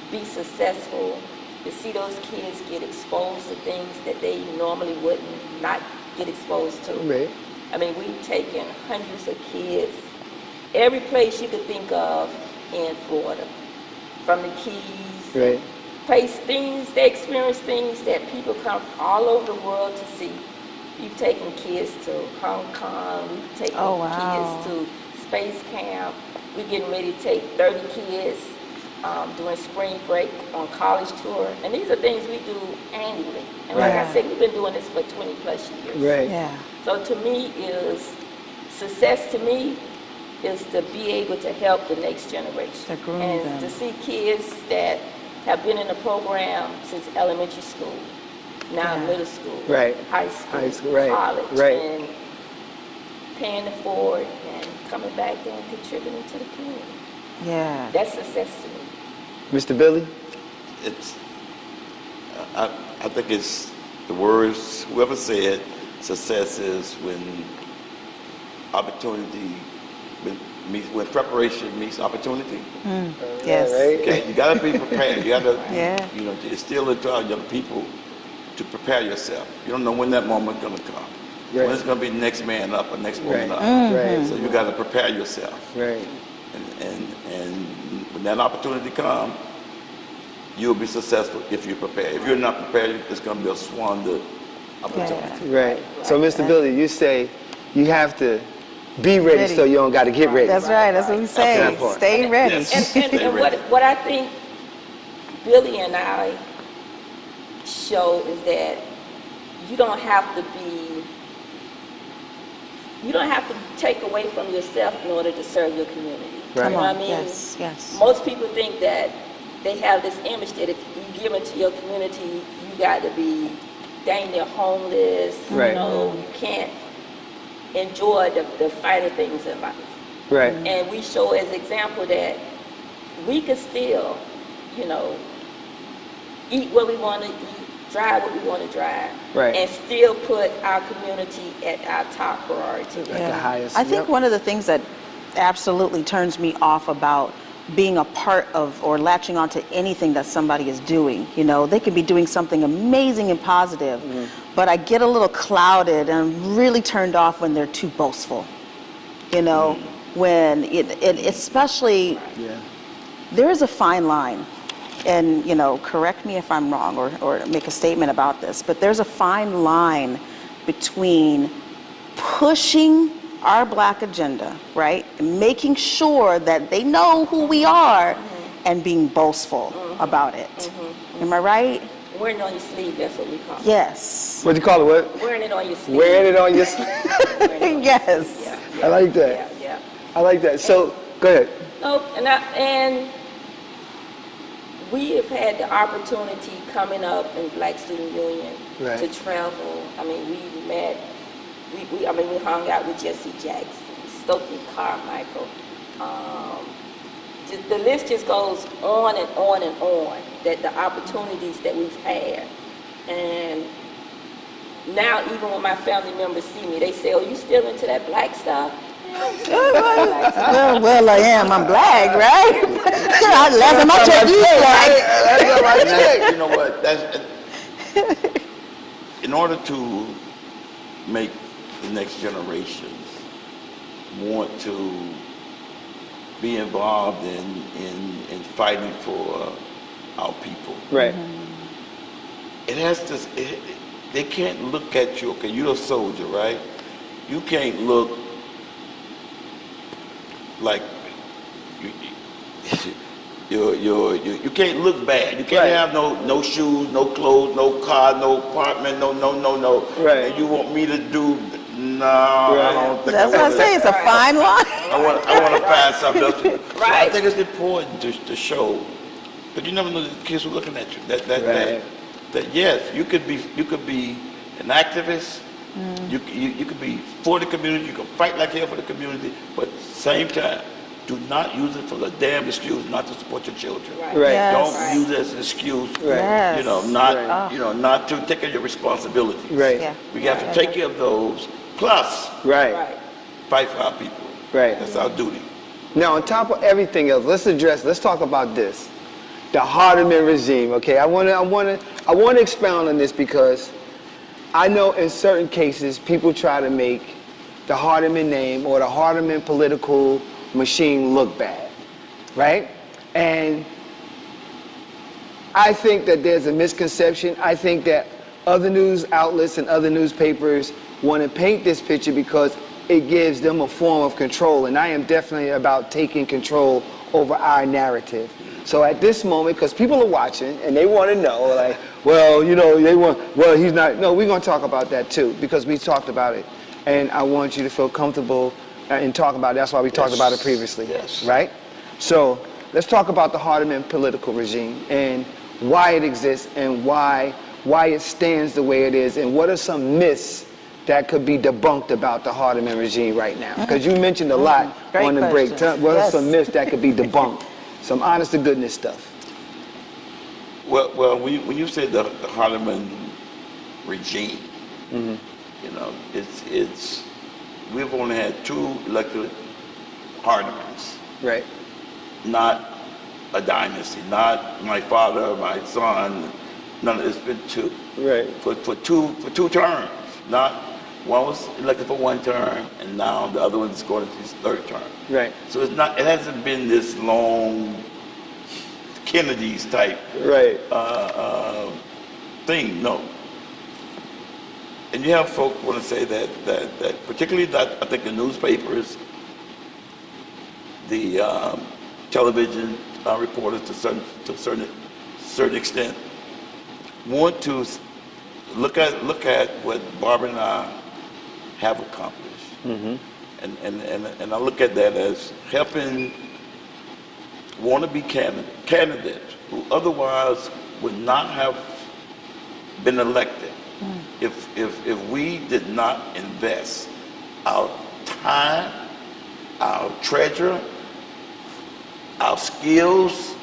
be successful, to see those kids get exposed to things that they normally wouldn't not get exposed to. Right. I mean, we've taken hundreds of kids, every place you could think of in Florida, from the Keys. Right. They experience things that people come from all over the world to see. We've taken kids to Hong Kong, we've taken kids to space camp. We're getting ready to take 30 kids during spring break on college tour. And these are things we do annually. And like I said, we've been doing this for 20 plus years. Right. Yeah. So to me success to me is to be able to help the next generation. To groom and them. to see kids that have been in the program since elementary school, now middle school, high school, college, and paying it forward and coming back and contributing to the community. Yeah. That's success to me. Mr. Billy? I think it's the words, whoever said success is when opportunity, when preparation meets opportunity. Yes. Okay, you got to be prepared. You got to, you know, instill into our young people to prepare yourself. You don't know when that moment's going to come. Right. When it's going to be next man up or next woman Right. up. Right. So you got to prepare yourself. Right. And when that opportunity comes, you'll be successful if you prepare. If you're not prepared, it's going to be a squandered opportunity. Right. So, Mr. Billy, you say you have to be ready so you don't got to get ready. That's right. That's what we say. That part. Stay ready. Yes. And what I think Billy and I show is that you don't have to take away from yourself in order to serve your community. Right. You know what I mean? Yes, yes. Most people think that they have this image that if you give into your community, you got to be dang near homeless. Right. You know, you can't enjoy the finer things in life. Right. And we show as example that we can still, you know, eat what we want to eat, drive what we want to drive, Right. and still put our community at our top priority. At the highest. I think one of the things that absolutely turns me off about being a part of or latching onto anything that somebody is doing, you know, they can be doing something amazing and positive, but I get a little clouded and I'm really turned off when they're too boastful, you know, when especially, there is a fine line. And, you know, correct me if I'm wrong or make a statement about this, but there's a fine line between pushing our Black agenda, right, and making sure that they know who we are and being boastful about it. Am I right? Wearing it on your sleeve, that's what we call it. Yes. What do you call it? What? Wearing it on your sleeve. Wearing it on your sleeve. Yes. I like that. Yeah. I like that. So, go ahead. No, and we have had the opportunity coming up in Black Student Union Right. to travel. I mean, we met, we hung out with Jesse Jackson, Stokely Carmichael. The list just goes on and on and on, that the opportunities that we've had. And now even when my family members see me, they say, oh, you still into that Black stuff? Well, I am. I'm Black, right? Last time I checked, you Black. You know what? In order to make the next generation want to be involved in fighting for our people, Right. it has to. They can't look at you. Okay, you're a soldier, right? You can't look like you can't look bad. You can't have no shoes, no clothes, no car, no apartment, no. Right. And you want me to do? No, I don't think. That's what I say. It's a fine line. I want to find something else to do. So I think it's important to show, but you never know the kids who are looking at you. That yes, you could be an activist. You could be for the community, you can fight like hell for the community, but at the same time, do not use it for the damn excuse not to support your children. Right. Yes. Don't use it as an excuse, Right. you know, not to take care of your responsibilities. Right. Yeah. We have to take care of those, plus fight for our people. Right. That's our duty. Now, on top of everything else, let's talk about this. The Hardeman regime, okay? I want to expound on this because I know in certain cases people try to make the Hardeman name or the Hardeman political machine look bad, right? And I think that there's a misconception. I think that other news outlets and other newspapers want to paint this picture because it gives them a form of control, and I am definitely about taking control over our narrative. So at this moment, because people are watching and they want to know, like, well, you know, he's not. No, we're going to talk about that too because we talked about it, and I want you to feel comfortable in talking about it. That's why we talked about it previously, right? So let's talk about the Hardeman political regime and why it exists and why it stands the way it is, and what are some myths that could be debunked about the Hardeman regime right now? Because you mentioned a lot on the break. What are some myths that could be debunked? Some honest to goodness stuff. Well, when you say the Hardeman regime, you know, it's we've only had 2 elected Hardemans. Right. Not a dynasty, not my father, my son, No, it's been two. Right. For two terms. Not one was elected for one term, and now the other one's going to his third term. Right. So it hasn't been this long Kennedy's type right thing. No. And you have folks want to say that particularly that I think the newspapers, the television reporters to a certain extent want to look at what Barbara and I have accomplished, and I look at that as helping wannabe candidates who otherwise would not have been elected if we did not invest our time, our treasure, our skills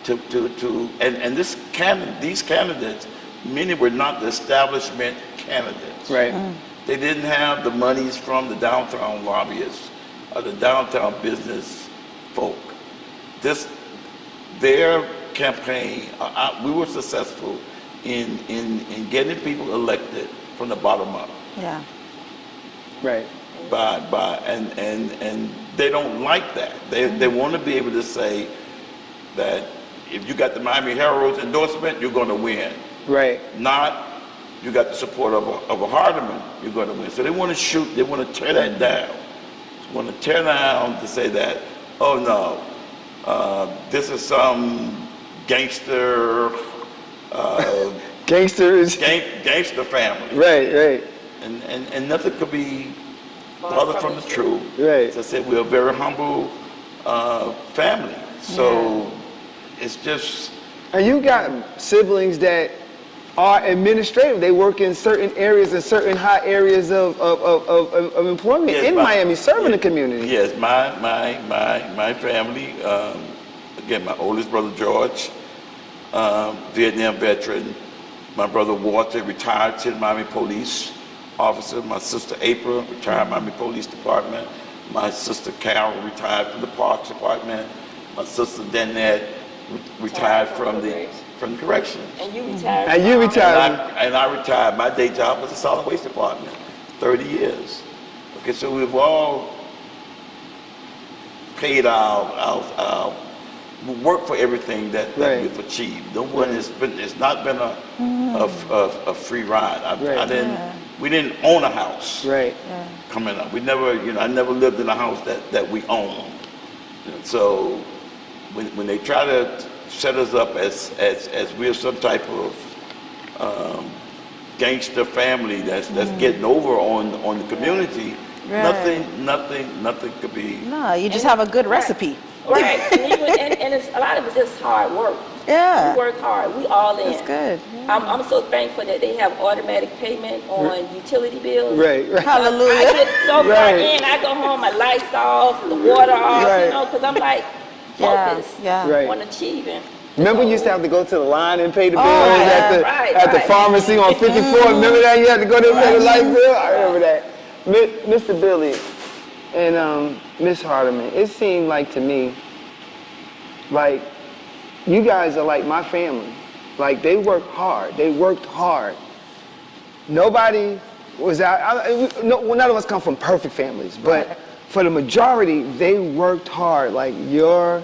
and these candidates, many were not the establishment candidates. Right. They didn't have the monies from the downtown lobbyists or the downtown business folk. Their campaign, we were successful in getting people elected from the bottom up. Yeah. Right. And they don't like that. They want to be able to say that if you got the Miami Herald's endorsement, you're going to win. Right. Not you got the support of a Hardeman, you're going to win. So they want to tear that down. They want to tear down to say that, oh no, this is some gangster gangster family. Right. And nothing could be farther from the truth. Right. As I said, we're a very humble family. So it's just. And you got siblings that are administrative. They work in certain areas and certain high areas of employment in Miami, serving the community. Yes, my family. Again, my oldest brother George, Vietnam veteran. My brother Walter, retired to the Miami Police officer. My sister April, retired Miami Police Department. My sister Carol, retired from the Parks Department. My sister Danette, retired from the corrections. And you retired. And you retired. And I retired. My day job was the solid waste department, 30 years. Okay, so we've all paid our work for everything that we've achieved. No one it's not been a free ride. We didn't own a house. Right. Coming up, we never, I never lived in a house that we owned. So when they try to set us up as we're some type of gangster family that's getting over on the community, nothing could be. No, you just have a good recipe. Right, and it's a lot of it's just hard work. Yeah. We work hard. We all in. That's good. I'm so thankful that they have automatic payment on utility bills. Right. Hallelujah. I get so far in, I go home, my lights off, the water off, because I'm like focused on achieving. Remember you used to have to go to the line and pay the bills at the pharmacy on 54? Remember that? You had to go there and pay the light bill? I remember that. Mr. Billy and Miss Hardeman, it seemed like to me, like you guys are like my family. Like they worked hard. They worked hard. Nobody was out. None of us come from perfect families, but for the majority, they worked hard. Like your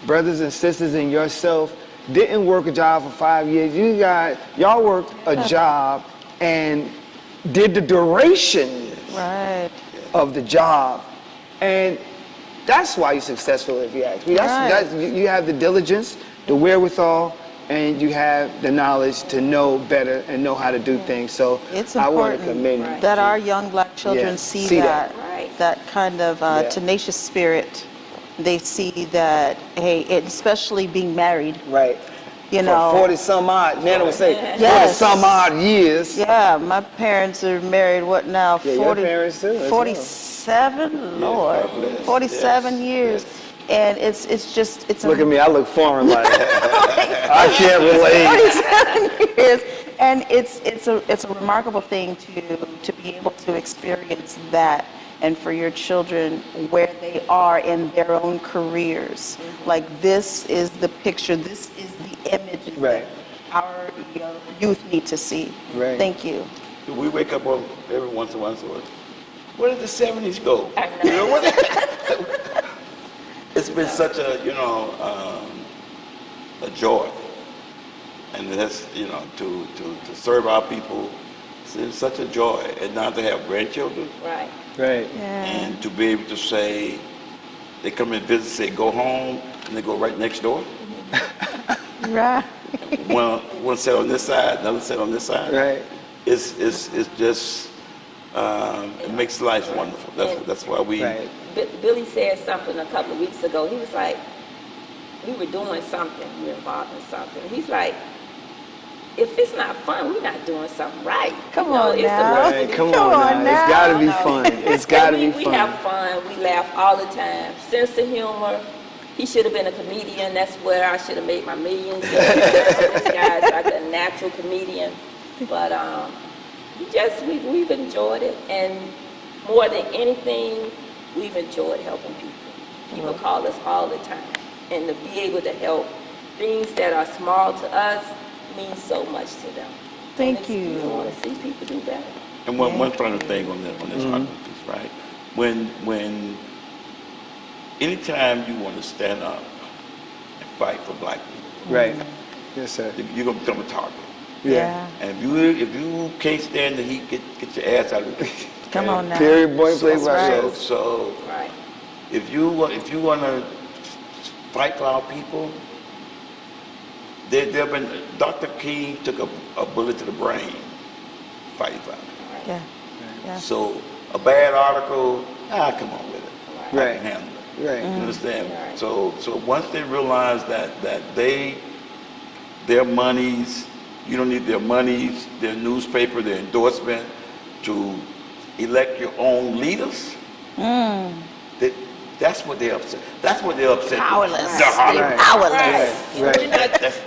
brothers and sisters and yourself didn't work a job for 5 years. Y'all worked a job and did the duration of the job. And that's why you're successful, if you ask me. You have the diligence, the wherewithal, and you have the knowledge to know better and know how to do things. So it's I want to important commend you. that our young black children see that kind of tenacious spirit. They see that, hey, especially being married. Right. You know, 40 some odd, man, I would say 40 some odd years. Yeah, my parents are married, what now? Yeah, 40, your parents too. 47, Lord. 47 years. And it's look at me, I look foreign like I can't relate. 47 years. And it's a remarkable thing to be able to experience that, and for your children where they are in their own careers. Like this is the picture, this is the image our youth need to see. Right. Thank you. We wake up every once in a while, so where did the 70s go? I know. You know what? It's been such a, a joy. And that's, to serve our people, it's such a joy. And now to have grandchildren. Right. Right. And to be able to say, they come and visit, say, go home, and they go right next door. Right. One set on this side, another set on this side. Right. It's just, it makes life wonderful. That's why we... Right. Billy said something a couple of weeks ago. He was like, we were doing something, we were involved in something. He's like, if it's not fun, we're not doing something right. Come on now. Right, come on now. It's got to be fun. It's got to be fun. We have fun. We laugh all the time. Sense of humor. He should have been a comedian. That's where I should have made my millions. This guy's like a natural comedian. But we've enjoyed it. And more than anything, we've enjoyed helping people. People call us all the time. And to be able to help things that are small to us means so much to them. Thank you. I want to see people do better. And one final thing on this piece, right? When anytime you want to stand up and fight for black people, right? Yes, sir. You're gonna become a target. Yeah. And if you can't stand the heat, get your ass out of the kitchen. Come on now. Period. Point blank. So right. If you want to fight for our people, there've been Dr. King took a bullet to the brain, fighting for it. Yeah. Yeah. So a bad article, come on with it. Right. I can handle it. Right. You understand? So once they realize that their monies, you don't need their monies, their newspaper, their endorsement to elect your own leaders. That's what they're upset. That's what they're upset. Powerless. They're powerless. Right.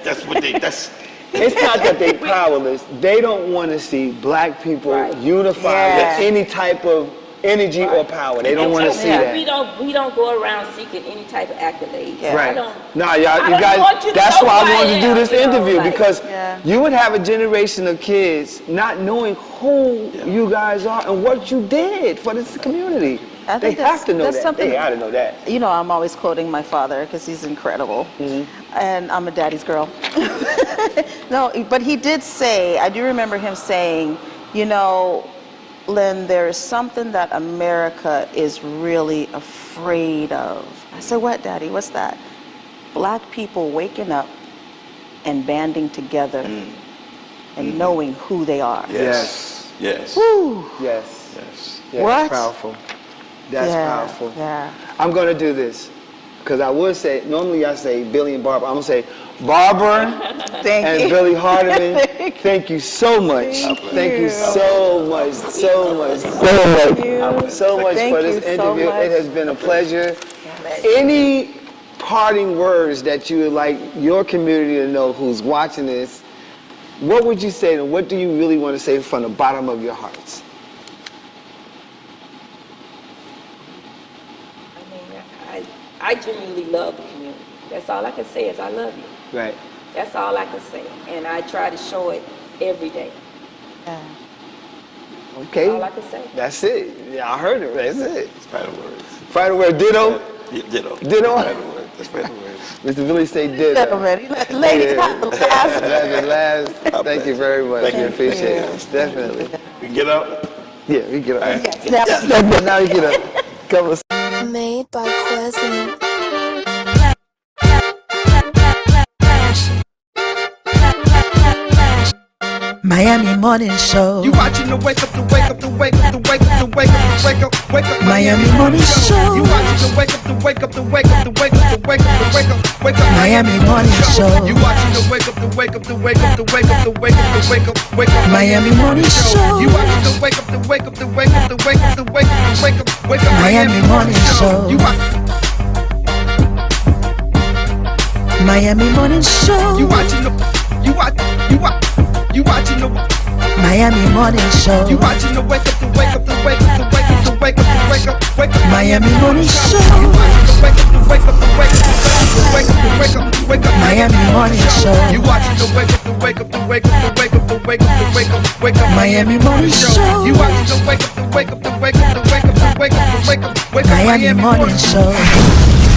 That's what they. It's not that they're powerless. They don't want to see black people unified with any type of energy or power. They don't want to see that. We don't go around seeking any type of accolades. Right. No, you guys. That's why I wanted to do this interview because you would have a generation of kids not knowing who you guys are and what you did for this community. They have to know that. They got to know that. You know, I'm always quoting my father because he's incredible. And I'm a daddy's girl. No, but he did say, I do remember him saying, Lynn, there is something that America is really afraid of. I said, what, Daddy? What's that? Black people waking up and banding together and knowing who they are. Yes. Woo. Yes. What? That's powerful. That's powerful. Yeah. I'm going to do this because I would say, normally I say Billy and Barbara. I'm going to say Barbara and Billy Hardiman, thank you so much. Thank you so much for this interview. It has been a pleasure. Any parting words that you would like your community to know who's watching this, what would you say and what do you really want to say from the bottom of your hearts? I genuinely love the community. That's all I can say is I love you. Right. That's all I can say. And I try to show it every day. Okay. That's all I can say. That's it. Yeah, I heard it. That's it. It's final words. Final word. Ditto? Ditto. Ditto? That's final words. Mr. Billy say ditto. Gentlemen, ladies, have the last. That's the last. Thank you very much. Thank We you. appreciate it. Definitely. We can get up? Yeah, we get up. Yes. Now we get up. Come on. Made by Quezzy. Miami Morning Show. You watching the wake up, the wake up, the wake up, the wake up, the wake up, the wake up, wake up. Miami Morning Show. You watching the wake up, the wake up, the wake up, the wake up, the wake up, the wake up, wake up. Miami Morning Show. You watching the wake up, the wake up, the wake up, the wake up, the wake up, the wake up, wake up. Miami Morning Show. You watching the wake up, the wake up, the wake up, the wake up, the wake up, the wake up, wake up. Miami Morning Show. You Miami Morning Show. You watching the Miami Morning Show. You watching the wake up, the wake up, the wake up, the wake up, the wake up, the wake up, wake up. Miami Morning Show. You watching the Miami Morning Show. You watching the wake up, the wake up, the wake up, the wake up, the wake up, the wake up, wake up. Miami Morning Show. You watching the wake up, the wake up, the wake up, the wake up, the wake up, the wake up, wake up. Miami Morning Show.